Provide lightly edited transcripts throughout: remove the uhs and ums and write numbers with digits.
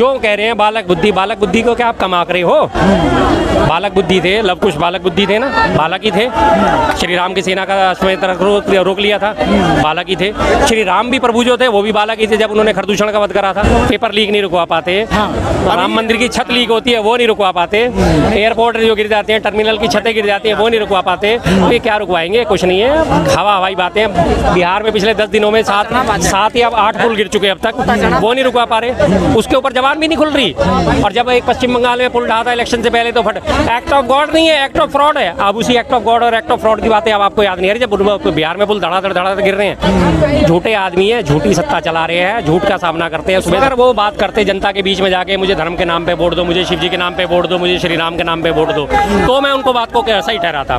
जो कह रहे हैं बालक बुद्धि को क्या आप कम आंक रहे हो? बालक बुद्धि थे, लव कुश बालक बुद्धि थे ना, बालक ही थे। श्री राम की सेना का अश्वमेध रोक लिया था, बालक ही थे। श्री राम भी प्रभु जो थे वो भी बालक ही थे जब उन्होंने खरदूषण का वध करा था। पेपर लीक नहीं रुकवा पाते, राम मंदिर की छत लीक होती है वो नहीं रुकवा पाते, एयरपोर्ट जो गिर जाते हैं, टर्मिनल की छतें गिर जाती हैं वो नहीं रुकवा पाते, तो ये क्या रुकवाएंगे? कुछ नहीं है, हवाई बातें। बिहार में पिछले 10 दिनों में 7 या 8 पुल गिर चुके अब तक, वो नहीं रुकवा पा रहे, उसके ऊपर जबान भी नहीं खुल रही। और जब एक पश्चिम बंगाल में पुल ढहा था इलेक्शन से पहले तो एक्ट ऑफ गॉड नहीं है, एक्ट ऑफ फ्रॉड है। अब उसी एक्ट ऑफ गॉड और एक्ट ऑफ फ्रॉड की बातें अब आपको याद नहीं आ रही जब बिहार में पुल धड़ाधड़ गिर रहे हैं। झूठे आदमी है, झूठी सत्ता चला रहे हैं, झूठ का सामना करते हैं। सुबह वो बात करते जनता के बीच में जाके मुझे धर्म के नाम पे वोट दो, मुझे शिव जी के नाम पे वोट दो, मुझे श्री राम के नाम पे वोट दो, तो मैं उनको बात को कैसा ही ठहराता।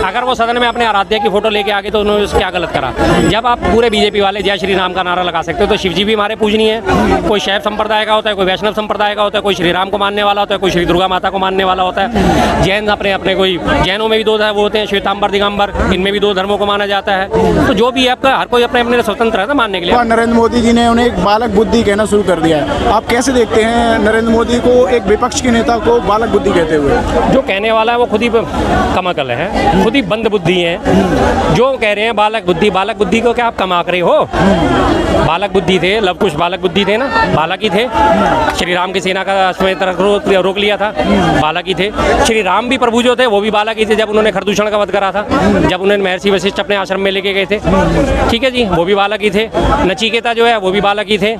अगर वो सदन में अपने आराध्य की फोटो लेके आगे तो उन्होंने क्या गलत करा? जब आप पूरे बीजेपी वाले जय श्री राम का नारा लगा सकते हो तो शिव जी भी हमारे पूजनीय है। कोई शैव संप्रदाय का होता है, कोई वैष्णव संप्रदाय का होता है, कोई श्री राम को मानने वाला होता है, कोई श्री दुर्गा माता को मानने वाला होता है। जैन अपने कोई जैनों में भी 2 वो होते हैं, श्वेतांबर दिगंबर, इनमें भी 2 धर्मों को माना जाता है। तो जो भी है आपका हर कोई अपने स्वतंत्र है ना मानने के लिए। नरेंद्र मोदी जी ने उन्हें एक बालक बुद्धि कहना शुरू कर दिया है, आप कैसे देखते हैं नरेंद्र मोदी को, एक विपक्ष के नेता को बालक बुद्धि कहते हुए? जो कहने वाला है वो खुद ही कमअकल है, खुद ही बंद बुद्धि है। जो कह रहे हैं बालक बुद्धि को क्या आप कम आंक रहे हो? बालक बुद्धि थे, लव कुश बालक बुद्धि थे ना, बालक ही थे। श्री राम की सेना का अश्वमेध रोक लिया था, बालक ही थे। श्री राम भी प्रभु जो थे वो भी बालक ही थे जब उन्होंने खरदूषण का वध करा था, जब उन्होंने महर्षि वशिष्ठ अपने आश्रम में लेके गए थे, ठीक है जी, वो भी बालक ही थे। नचिकेता जो है वो भी बालक ही थे,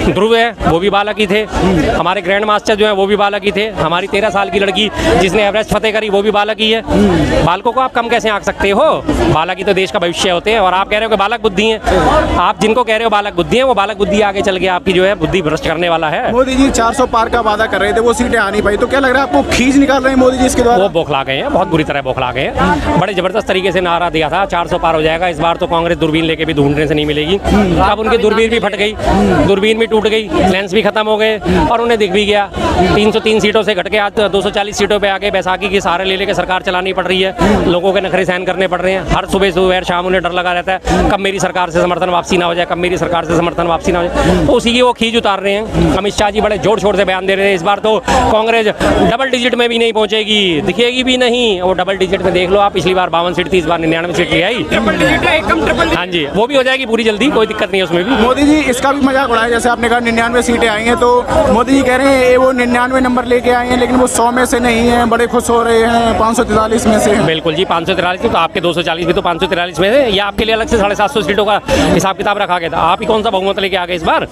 ध्रुव है वो भी बालक ही थे, हमारे ग्रैंड मास्टर जो है वो भी बालक ही थे, हमारी 13 साल की लड़की जिसने एवरेस्ट फतेह करी वो भी बालक ही है। बालकों को आप कम कैसे आंक सकते हो? बालक ही तो देश का भविष्य होते हैं और आप कह रहे हो कि बालक बुद्धि है। आप जिनको कह रहे हो बालक बुद्धि है, वो बालक बुद्धि आगे चल के आपकी जो है बुद्धि भ्रष्ट करने वाला है। मोदी जी 400 पार का वादा कर रहे थे, वो सीटें आ नहीं पाई, तो क्या लग रहा है आपको खींच निकाल रहे हैं मोदी जी इसके द्वारा? वो बौखला गए हैं, बहुत बुरी तरह बौखला गए हैं। बड़े जबरदस्त तरीके से नारा दिया था 400 पार हो जाएगा, इस बार तो कांग्रेस दूरबीन लेके भी ढूंढने से नहीं मिलेगी। अब उनकी दूरबीन भी फट गई, दूरबीन भी टूट गई, लेंस भी खत्म हो गए और उन्हें दिख भी गया। 303 सीटों से घट के आज 240 सीटों पे आके बैसाखी के सहारे ले लेके सरकार चलानी पड़ रही है। लोगों के नखरे सहन करने पड़ रहे हैं। हर सुबह शाम उन्हें डर लगा रहता है कब मेरी सरकार से समर्थन वापसी ना हो जाए, कब मेरी सरकार से समर्थन वापसी ना हो जाए, तो उसी की वो खींच उतार रहे हैं। अमित शाह जी बड़े जोर शोर से बयान दे रहे हैं इस बार तो कांग्रेस डबल डिजिट में भी नहीं पहुंचेगी, दिखेगी भी नहीं। वो डबल डिजिट में देख लो आप, पिछली बार 52 सीट थी, इस बार 99 सीट ले आई। हाँ जी, वो भी हो जाएगी पूरी जल्दी, कोई दिक्कत नहीं है उसमें भी। मोदी जी इसका भी मजाक उड़ाया, जैसे आपने कहा 99 सीटें आई हैं, तो मोदी जी कह रहे हैं वो 99 नंबर लेके आए हैं लेकिन वो 100 में से नहीं है, बड़े खुश हो रहे हैं 543 में से। बिल्कुल जी, 543 तो आपके 240 भी तो 543 में से, या आपके लिए अलग से 750 सीटों का हिसाब किताब रखा गया था। आप ही कौन सा बहुमत लेके आ गए इस बार?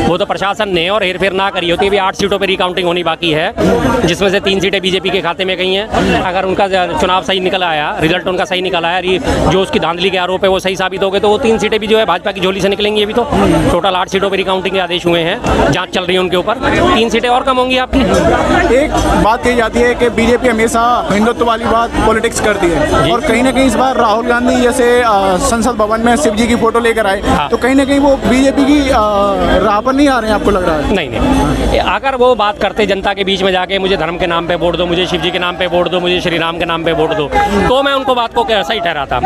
वो तो प्रशासन ने और हेरफेर ना करी होती। अभी 8 सीटों पर रिकाउंटिंग होनी बाकी है, जिसमें से 3 सीटें बीजेपी के खाते में गई हैं। अगर उनका चुनाव सही निकल आया, रिजल्ट उनका सही निकल आया, जो उसकी धांधली के आरोप है वो सही साबित हो गए, तो वो 3 सीटें भी जो है भाजपा की झोली से निकलेंगी। अभी तो टोटल 8 सीटों पर रिकाउंटिंग के आदेश हुए हैं, जांच चल रही है उनके ऊपर, 3 सीटें और कम होंगी आपकी। एक बात कही जाती है कि बीजेपी हमेशा हिंदुत्व वाली बात पॉलिटिक्स करती है, और कहीं ना कहीं इस बार राहुल गांधी जैसे संसद भवन में शिव जी की फोटो लेकर आए, तो कहीं ना कहीं वो बीजेपी की राह पर नहीं आ रहे हैं, आपको लग रहा है? नहीं, अगर वो बात करते जनता के बीच में जाके मुझे धर्म के नाम पे वोट दो, मुझे शिव जी के नाम पे वोट दो, मुझे श्री राम के नाम पे वोट दो, तो मैं उनको बात को कैसा ही ठहराता।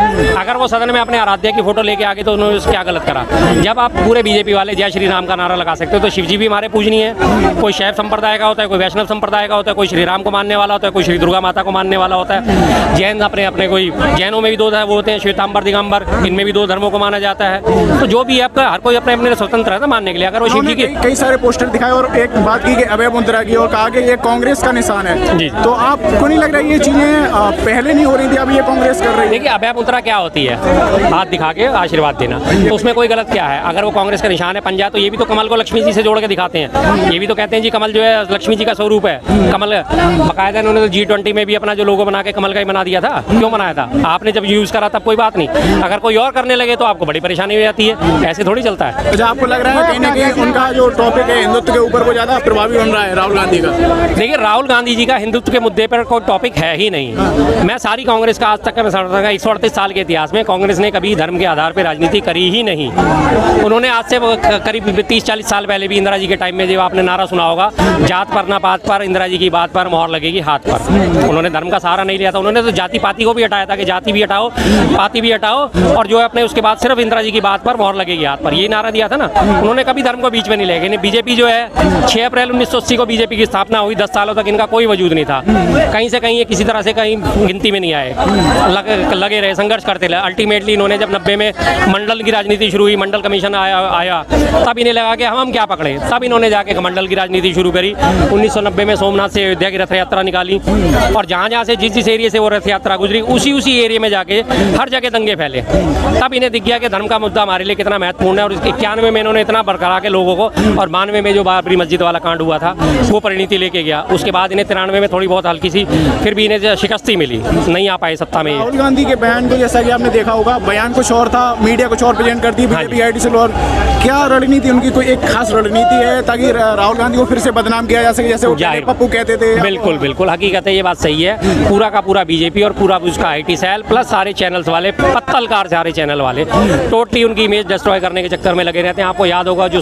अगर वो सदन में अपने आराध्य की फोटो लेके आगे तो उन्होंने क्या गलत करा? जब आप पूरे बीजेपी वाले जय श्री राम का नारा लगा सकते हो तो शिव जी भी हमारे पूजनीय है। कोई शैव संप्रदाय का होता है, कोई वैष्णव संप्रदाय का होता है, कोई श्री राम को मानने वाला होता है, कोई श्री दुर्गा माता को मानने वाला होता है। जैन अपने कोई जैनों में भी 2 वो होते हैं, श्वेतांबर दिगंबर, इनमें भी 2 धर्मों को माना जाता है। तो जो भी है आपका हर कोई अपने स्वतंत्र है ना मानने के लिए। अगर वो शिव जी के कई सारे पोस्टर दिखाए और एक बात की कि अभय मुद्रा की, और कहा कि ये कांग्रेस का निशान है जी, तो आपको नहीं लग रहा है ये चीजें पहले नहीं हो रही थी, अब ये कांग्रेस कर रही है? देखिए, अभय मुद्रा क्या होती है? हाथ दिखा के आशीर्वाद देना, तो उसमें कोई गलत क्या है? अगर वो कांग्रेस का निशान है पंजा, तो ये भी तो कमल को लक्ष्मी जी से जोड़ के दिखाते हैं। ये भी तो कहते हैं जी कमल जो है लक्ष्मी जी का स्वरूप है। कमल बाकायदा उन्होंने तो G20 में भी अपना जो लोगो बना के कमल का ही बना दिया था। क्यों बनाया था? आपने जब यूज करा तब कोई बात नहीं, अगर कोई और करने लगे तो आपको बड़ी परेशानी हो जाती है। ऐसे थोड़ी चलता है। तो आपको लग रहा है कहीं ना कहीं उनका जो टॉपिक है हिंदुत्व के ऊपर वो ज्यादा प्रभावी बन रहा है राहुल गांधी का? देखिए, राहुल गांधी जी का हिंदुत्व के मुद्दे पर कोई टॉपिक है ही नहीं। मैं सारी कांग्रेस का आज तक का 138 साल के इतिहास में कांग्रेस ने कभी धर्म के आधार पर राजनीति करी ही नहीं। उन्होंने आज से करीब 30-40 साल पहले भी इंदिरा जी के टाइम में जो आपने नारा सुना होगा, जात पर ना पात पर, इंदिरा जी की बात पर मोहर लगेगी हाथ पर। उन्होंने धर्म का सहारा नहीं लिया था, उन्होंने तो जाति पाति को भी हटाया था कि जाति भी हटाओ, पाति भी हटाओ, और जो है अपने उसके बाद सिर्फ इंदिरा जी की बात पर मोहर लगेगी हाथ पर, ये नारा दिया था ना। उन्होंने कभी धर्म को बीच में नहीं लेके। बीजेपी जो है 6 अप्रैल 1980 को बीजेपी की स्थापना हुई, 10 सालों तक इनका कोई वजूद नहीं था, कहीं से कहीं ये किसी तरह से कहीं गिनती में नहीं आए, लगे रहे, संघर्ष करते रहे। अल्टीमेटली इन्होंने जब 90 में मंडल की राजनीति शुरू हुई, मंडल कमीशन आया, तब इन्हें लगा कि हम क्या पकड़े, तब इन्होंने जाके मंडल की राजनीति शुरू करी। 1990 में सोमनाथ से अयोध्या की रथ यात्रा निकाली, और जहाँ जहाँ से जिस एरिया से वो रथ यात्रा गुजरी, उसी एरिया में जाके हर जगह दंगे फैले। तब इन्हें दिख गया कि धर्म का मुद्दा हमारे लिए कितना महत्वपूर्ण है, और 91 में इन्होंने इतना बरकरार के लोगों को, और 92 में जो बाबरी मस्जिद वाला कांड हुआ था वो परिणति लेके गया। उसके बाद इन्हें 93 में थोड़ी बहुत हल्की सी फिर भी इन्हें शिकस्त ही मिली, नहीं आ पाए सत्ता में। राहुल गांधी के बयान को जैसा कि आपने देखा होगा, बयान कुछ और था, मीडिया कुछ और प्रेजेंट करती है, बीजेपी आईटी सेल। और क्या रणनीति उनकी, कोई एक खास रणनीति है ताकि राहुल गांधी को फिर से बदनाम किया जा सके, जैसे वो पप्पू कहते थे? बिल्कुल बिल्कुल, हकीकत है, ये बात सही है। पूरा का पूरा बीजेपी और पूरा उसका आईटी सेल प्लस सारे चैनल्स वाले, पत्तलकार सारे चैनल वाले टोटली उनकी इमेज डिस्ट्रॉय करने के चक्कर में लगे रहते हैं। आपको याद होगा जो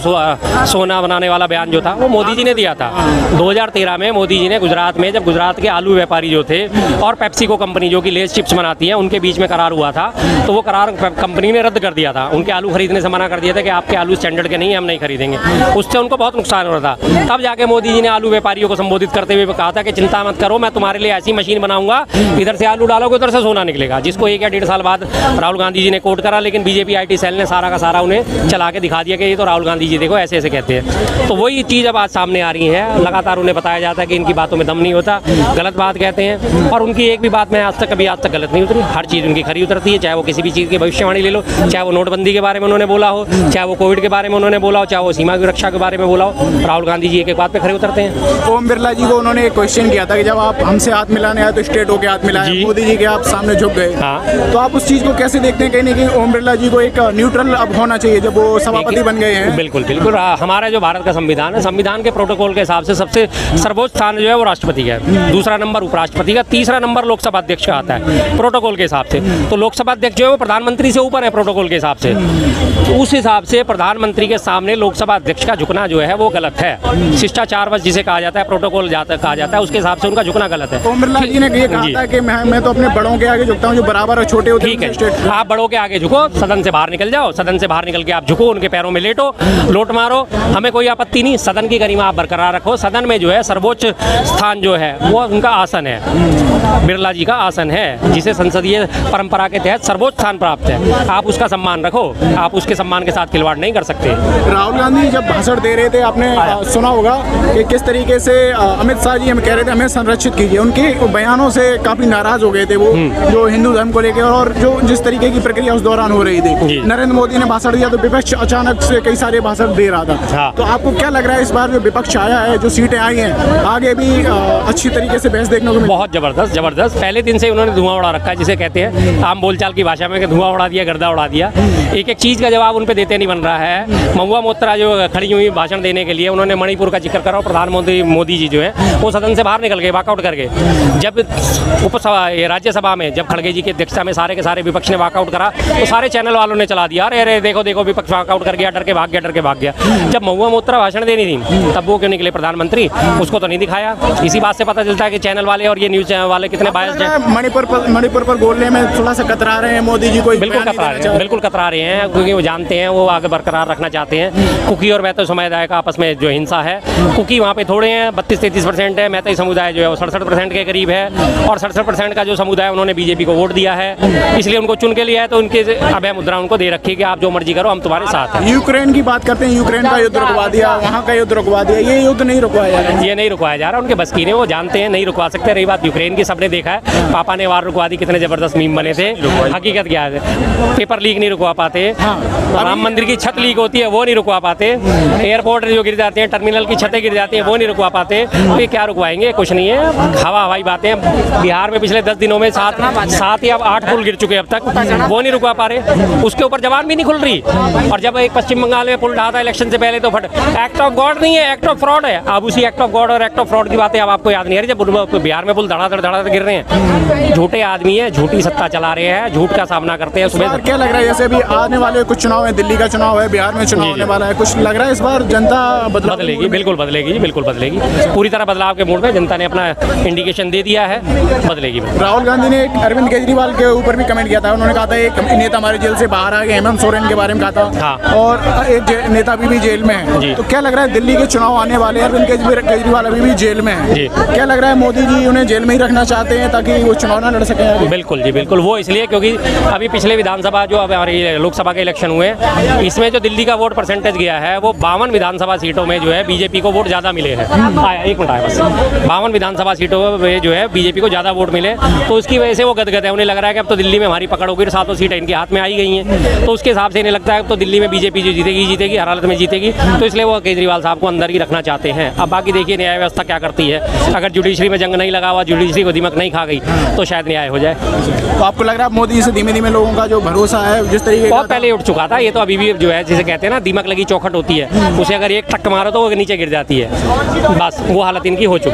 सोना बनाने वाला बयान जो था वो मोदी जी ने दिया था 2013 में। मोदी जी ने गुजरात में, जब गुजरात के आलू व्यापारी जो थे और पेप्सिको कंपनी जो कि लेस चिप्स बनाती है, उनके बीच में करार हुआ था, तो वो करार कंपनी ने रद्द कर दिया था। उनके आलू खरीदने से मना कर दिया था कि आपके आलू स्टैंडर्ड के नहीं है, हम नहीं खरीदेंगे। उससे उनको बहुत नुकसान हो रहा था। तब जाके मोदी जी ने आलू व्यापारियों को संबोधित करते हुए कहा था कि चिंता मत करो, मैं तुम्हारे लिए ऐसी मशीन बनाऊंगा, इधर से आलू डालोगे उधर से सोना निकलेगा, जिसको 1 या 1.5 साल बाद राहुल गांधी जी ने कोट करा। लेकिन बीजेपी आईटी सेल ने सारा का सारा उन्हें चला के दिखा दिया कि ये तो राहुल गांधी जी देखो ऐसे ऐसे कहते हैं। तो वही चीज़ अब आज सामने आ रही है। लगातार उन्हें बताया जाता है कि इनकी बातों में दम नहीं होता, गलत बात कहते हैं, और उनकी एक भी बात में आज तक गलत नहीं उतरी। हर चीज़ उनकी खरी उतरती है, चाहे वो किसी भी चीज़ की भविष्यवाणी ले लो, चाहे वो नोटबंदी के बारे में उन्होंने बोला हो, चाहे वो कोविड के बारे में उन्होंने बोला हो, चाहे वो सीमा की रक्षा के बारे में बोला हो, राहुल गांधी जी एक बात पे खरे उतरते हैं। ओम बिरला जी को उन्होंने एक क्वेश्चन किया था कि जब आप हमसे हाथ मिलाने आए तो स्टेट होके हाथ मिलाए, मोदी जी के आप सामने झुक गए। हाँ। तो आप उस चीज़ को कैसे देखते हैं? कहीं ना कहीं ओम बिरला जी को एक न्यूट्रल अब होना चाहिए जब वो सभापति बन गए हैं। बिल्कुल बिल्कुल, हमारा जो भारत का संविधान है, संविधान के प्रोटोकॉल के हिसाब से सबसे सर्वोच्च स्थान जो है वो राष्ट्रपति का है, दूसरा नंबर उपराष्ट्रपति का, तीसरा नंबर लोकसभा अध्यक्ष का आता है प्रोटोकॉल के हिसाब से। तो लोकसभा अध्यक्ष जो है वो प्रधानमंत्री से ऊपर है प्रोटोकॉल के हिसाब से। तो उस हिसाब से प्रधानमंत्री के सामने लोकसभा अध्यक्ष का झुकना जो है वो गलत है। शिष्टाचार जिसे कहा जाता है, प्रोटोकॉल कहा जाता है, उसके हिसाब से उनका झुकना गलत है। ओम बिरला जी ने ये कहा था कि मैं तो अपने बड़ों के आगे झुकता हूँ जो बराबर और छोटे होते हैं। ठीक है, आप बड़ों के आगे झुको, सदन से बाहर निकल जाओ, सदन से बाहर निकल के आप झुको, उनके पैरों में लेटो, लोट मारो, हमें कोई आपत्ति नहीं। सदन की गरिमा आप बरकरार रखो। सदन में जो है सर्वोच्च स्थान जो है वो उनका आसन है, बिरला जी का आसन है, जिसे संसदीय परंपरा के तहत सर्वोच्च स्थान प्राप्त है। आप उसका सम्मान रखो, आप उसके सम्मान के साथ खिलवाड़ नहीं कर सकते। राहुल गांधी जब भाषण दे रहे थे, आपने सुना होगा कि किस तरीके से अमित शाह जी हमें कह रहे थे हमें संरक्षित कीजिए। उनके बयानों से काफी नाराज हो गए थे वो, जो हिंदू धर्म को लेकर, और जो जिस तरीके की प्रक्रिया उस दौरान हो रही थी। नरेंद्र मोदी ने भाषण दिया तो विपक्ष अचानक से कई सारे भाषण दे रहा था। तो आपको क्या लग रहा है इस बार जो विपक्ष आया है, जो सीटें आई हैं, आगे भी अच्छी तरीके से बहस देखने को मिलेगी? बहुत जबरदस्त पहले दिन से उन्होंने धुआं उड़ा रखा है, जिसे कहते हैं आम बोलचाल की भाषा में कि धुआं उड़ा दिया, गर्दा उड़ा दिया। एक एक चीज़ का जवाब उन पे देते नहीं बन रहा है। महुआ मोत्रा जो खड़ी हुई भाषण देने के लिए, उन्होंने मणिपुर का जिक्र करा, और प्रधानमंत्री मोदी जी जो है वो सदन से बाहर निकल गए, वॉकआउट करके। जब राज्यसभा में जब खड़गे जी की अध्यक्षता में सारे के सारे विपक्ष ने वॉकआउट करा, तो सारे चैनल वालों ने चला दिया, अरे देखो देखो विपक्ष वॉकआउट कर गया, डर के भाग गया। जब महुआ मोत्रा भाषण देनी थी तब वो क्यों निकले प्रधानमंत्री? उसको तो नहीं दिखाया। इसी बात से पता चलता है कि चैनल वाले और ये न्यूज़ चैनल वाले कितने बायस्ड हैं। मणिपुर पर बोलने में थोड़ा सा कतरा रहे हैं मोदी जी को। बिल्कुल कतरा रहे हैं, क्योंकि वो जानते हैं वो आगे बरकरार रखना चाहते हैं। कुकी और मैतई समुदाय का आपस में जो हिंसा है, कुकी वहाँ पे थोड़े हैं, 32-33% है, मैतई समुदाय जो है वो 67% के करीब है, और 67% का जो समुदाय उन्होंने बीजेपी को वोट दिया है, इसलिए उनको चुन के लिया है। तो उनके अभय मुद्रा उनको दे रखी कि आप जो मर्जी करो, हम तुम्हारे साथ हैं। यूक्रेन की बात करते हैं, यूक्रेन का युद्ध रुकवा दिया, वहाँ का युद्ध रुकवा दिया, ये युद्ध नहीं रुकवाया जा रहा है। ये नहीं रुकवाया जा रहा, उनके बस की नहीं, वो जानते हैं नहीं रुकवा सकते। रही बात यूक्रेन की, सबने देखा है पापा ने वार रुकवा दी, कितने जबरदस्त मीम बने थे। हकीकत क्या है, पेपर लीक नहीं रुकवा पाते, राम मंदिर की छत लीक होती है वो नहीं रुकवा पाते, एयरपोर्ट जो गिर जाते हैं, टर्मिनल की छतें गिर जाती हैं वो नहीं रुकवा पाते। तो ये क्या रुकवाएंगे? कुछ नहीं है, हवाई बातें। बिहार में पिछले 10 दिनों में 7 या 8 पुल गिर चुके अब तक, वो नहीं रुकवा पा रहे, उसके ऊपर जवान भी नहीं खुल रही। और जब एक पश्चिम बंगाल में पुल ढहा था इलेक्शन से पहले, तो एक्ट ऑफ गॉड नहीं है, एक्ट ऑफ फ्रॉड है। अब उसी एक्ट ऑफ गॉड और एक्ट ऑफ फ्रॉड की बातें अब आपको याद नहीं आ रही, जब बिहार में पुल धड़ाधड़ गिर रहे हैं। झूठे आदमी है, झूठी सत्ता चला रहे हैं, झूठ का सामना करते हैं। सुबह क्या लग रहा है, जैसे अभी आने वाले कुछ चुनाव है, दिल्ली का चुनाव है, बिहार में चुनाव होने वाला है, कुछ लग रहा है इस बार जनता बदलेगी? बिल्कुल बदलेगी। जी, बिल्कुल बदलेगी। पूरी तरह बदलाव के मूड में जनता ने अपना इंडिकेशन दे दिया है, बदलेगी। राहुल गांधी ने एक अरविंद केजरीवाल के ऊपर भी कमेंट किया था। उन्होंने कहा था एक नेता हमारे जेल से बाहर आ गए, हेमंत सोरेन के बारे में कहा था। हाँ। और एक नेता अभी भी जेल में है। जी। तो क्या लग रहा है दिल्ली के चुनाव आने वाले, अरविंद केजरीवाल अभी भी जेल में है, जी। क्या लग रहा है मोदी जी उन्हें जेल में ही रखना चाहते हैं ताकि वो चुनाव ना लड़ सकें? बिल्कुल जी, बिल्कुल। वो इसलिए क्योंकि अभी पिछले विधानसभा जो अब हमारी लोकसभा के इलेक्शन हुए, इसमें जो दिल्ली का वोट परसेंटेज गया है वो 52 विधानसभा सीटों में जो है बीजेपी को वोट ज़्यादा मिले हैं। आया, एक मिनट आया बस। 52 विधानसभा सीटों में जो है बीजेपी को ज़्यादा वोट मिले, तो उसकी वजह से वो गदगद है। उन्हें लग रहा है कि अब तो दिल्ली में हमारी पकड़ होगी, 7 सीटें इनके हाथ में आई गई हैं, तो उसके हिसाब से इन्हें लगता है अब तो दिल्ली में बीजेपी जो जीतेगी, हर हालत में जीतेगी, तो इसलिए वो केजरीवाल साहब को अंदर ही रखना चाहते हैं। अब बाकी देखिए न्याय व्यवस्था क्या करती है। अगर जुडिशरी में जंग नहीं लगा हुआ, जुडिशरी को दिमक नहीं खा गई, तो शायद न्याय हो जाए। तो आपको लग रहा है मोदी से धीमे धीमे लोगों का जो भरोसा है जिस तरीके बहुत पहले उठ चुका था, ये तो अभी भी जो है जिसे कहते हैं ना दीमक लगी चौखट होती है, उसे अगर एक टक्कर मारो तो वो नीचे गिर जाती है, बस वो हालत इनकी हो चुकी